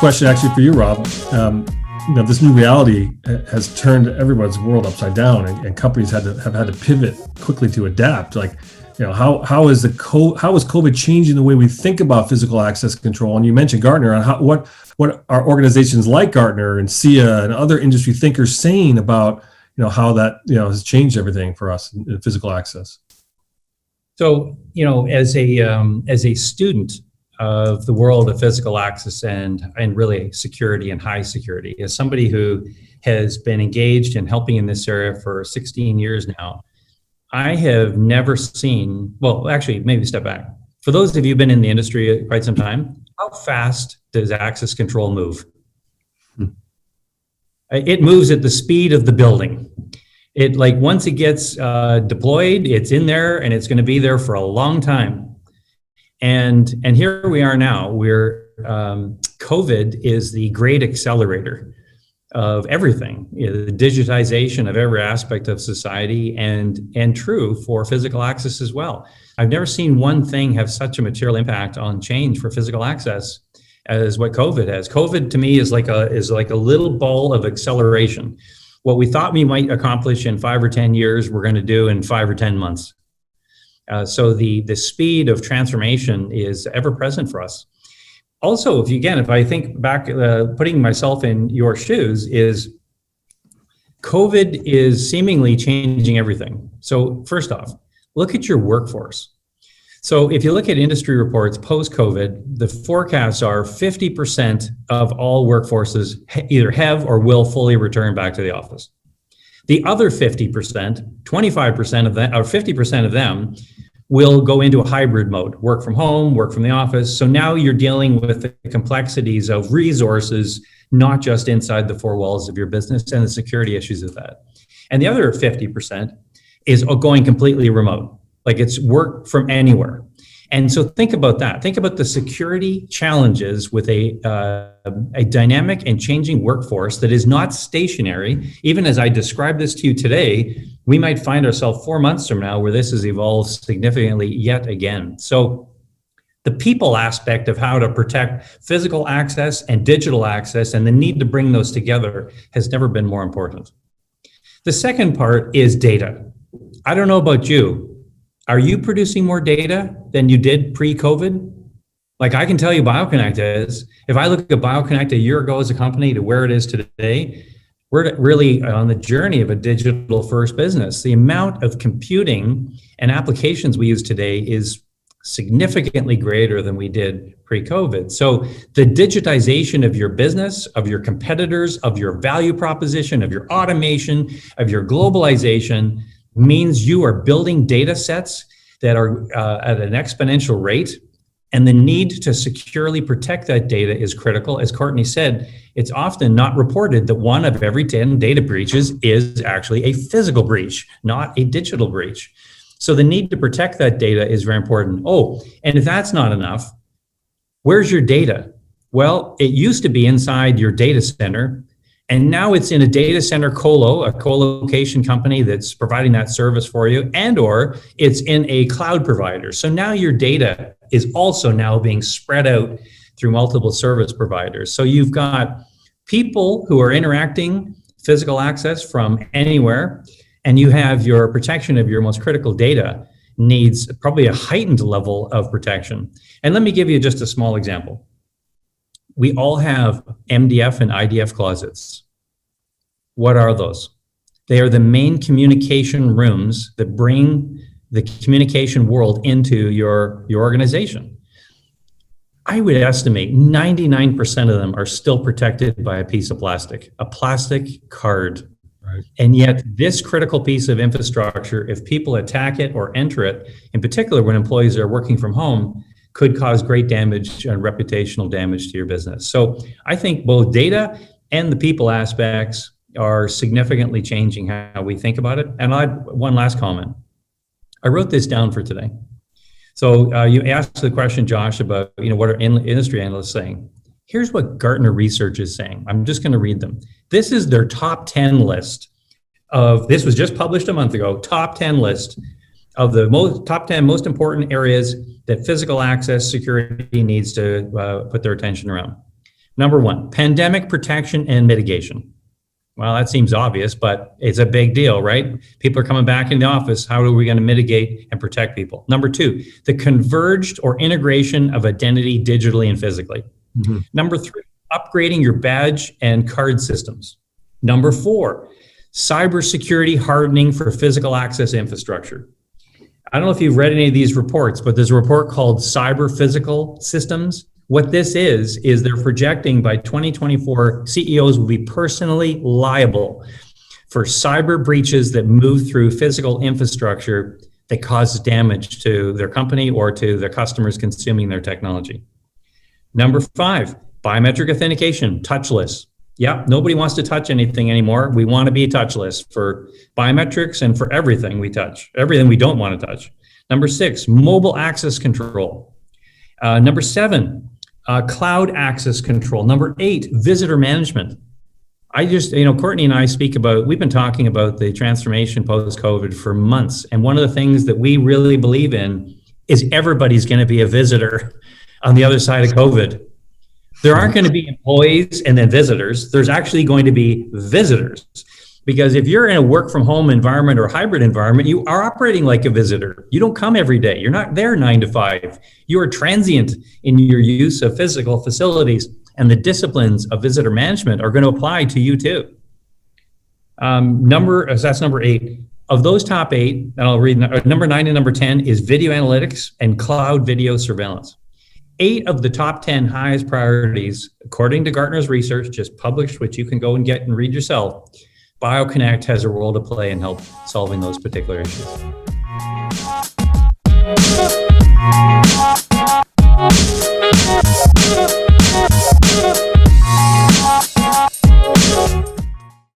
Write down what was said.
question actually for you, Rob. This new reality has turned everyone's world upside down, and companies have had to pivot quickly to adapt. How is COVID changing the way we think about physical access control? And you mentioned Gartner, on what are organizations like Gartner and SIA and other industry thinkers saying about how that has changed everything for us in physical access? So as a student of the world of physical access and really security and high security, as somebody who has been engaged in helping in this area for 16 years now, I have never seen, well, actually, maybe step back. For those of you who've been in the industry quite some time, how fast does access control move? It moves at the speed of the building. Once it gets deployed, it's in there and it's going to be there for a long time. And here we are now, where COVID is the great accelerator of everything, the digitization of every aspect of society, and true for physical access as well. I've never seen one thing have such a material impact on change for physical access as what COVID has. COVID to me is like a little ball of acceleration. What we thought we might accomplish in 5 or 10 years, we're going to do in 5 or 10 months. So the speed of transformation is ever present for us. Also, if I think back, putting myself in your shoes, is COVID is seemingly changing everything. So first off, look at your workforce. So if you look at industry reports post-COVID, the forecasts are 50% of all workforces either have or will fully return back to the office. The other 50%, 25% of them, or 50% of them, will go into a hybrid mode, work from home, work from the office. So now you're dealing with the complexities of resources, not just inside the four walls of your business, and the security issues of that. And the other 50% is going completely remote, like it's work from anywhere. And so think about that. Think about the security challenges with a dynamic and changing workforce that is not stationary. Even as I described this to you today, we might find ourselves 4 months from now where this has evolved significantly yet again. So the people aspect of how to protect physical access and digital access and the need to bring those together has never been more important. The second part is data. I don't know about you. Are you producing more data than you did pre-COVID? Like I can tell you BioConnect is. If I look at BioConnect a year ago as a company to where it is today, we're really on the journey of a digital first business. The amount of computing and applications we use today is significantly greater than we did pre-COVID. So the digitization of your business, of your competitors, of your value proposition, of your automation, of your globalization means you are building data sets that are at an exponential rate, and the need to securely protect that data is critical. As Courtney said, it's often not reported that 1 of every 10 data breaches is actually a physical breach, not a digital breach. So the need to protect that data is very important. Oh, and if that's not enough, where's your data? Well, it used to be inside your data center, and now it's in a data center a co-location company that's providing that service for you, and or it's in a cloud provider. So now your data is also now being spread out through multiple service providers. So you've got people who are interacting physical access from anywhere, and you have your protection of your most critical data needs probably a heightened level of protection. And let me give you just a small example. We all have MDF and IDF closets. What are those? They are the main communication rooms that bring the communication world into your organization. I would estimate 99% of them are still protected by a piece of plastic, a plastic card. Right. And yet this critical piece of infrastructure, if people attack it or enter it, in particular when employees are working from home, could cause great damage and reputational damage to your business. So I think both data and the people aspects are significantly changing how we think about it. And I had one last comment. I wrote this down for today. So you asked the question, Josh, about what are industry analysts saying. Here's what Gartner research is saying. I'm just going to read them. This is their top 10 list of, this was just published a month ago, top 10 list of the top 10 most important areas that physical access security needs to put their attention around. Number one, pandemic protection and mitigation. Well, that seems obvious, but it's a big deal, right? People are coming back in the office. How are we going to mitigate and protect people? Number two, the converged or integration of identity digitally and physically. Mm-hmm. Number three, upgrading your badge and card systems. Number four, cybersecurity hardening for physical access infrastructure. I don't know if you've read any of these reports, but there's a report called Cyber Physical Systems. What this is they're projecting by 2024, CEOs will be personally liable for cyber breaches that move through physical infrastructure that causes damage to their company or to their customers consuming their technology. Number five, biometric authentication, touchless. Yeah, nobody wants to touch anything anymore. We want to be touchless for biometrics and for everything we touch, everything we don't want to touch. Number six, mobile access control. Number seven, cloud access control. Number eight, visitor management. Courtney and I we've been talking about the transformation post-COVID for months. And one of the things that we really believe in is everybody's going to be a visitor on the other side of COVID. There aren't going to be employees and then visitors. There's actually going to be visitors. Because if you're in a work from home environment or hybrid environment, you are operating like a visitor. You don't come every day. You're not there 9 to 5. You are transient in your use of physical facilities, and the disciplines of visitor management are going to apply to you too. That's number 8. Of those top 8, and I'll read number 9 and number 10 is video analytics and cloud video surveillance. 8 of the top 10 highest priorities, according to Gartner's research, just published, which you can go and get and read yourself, BioConnect has a role to play in help solving those particular issues.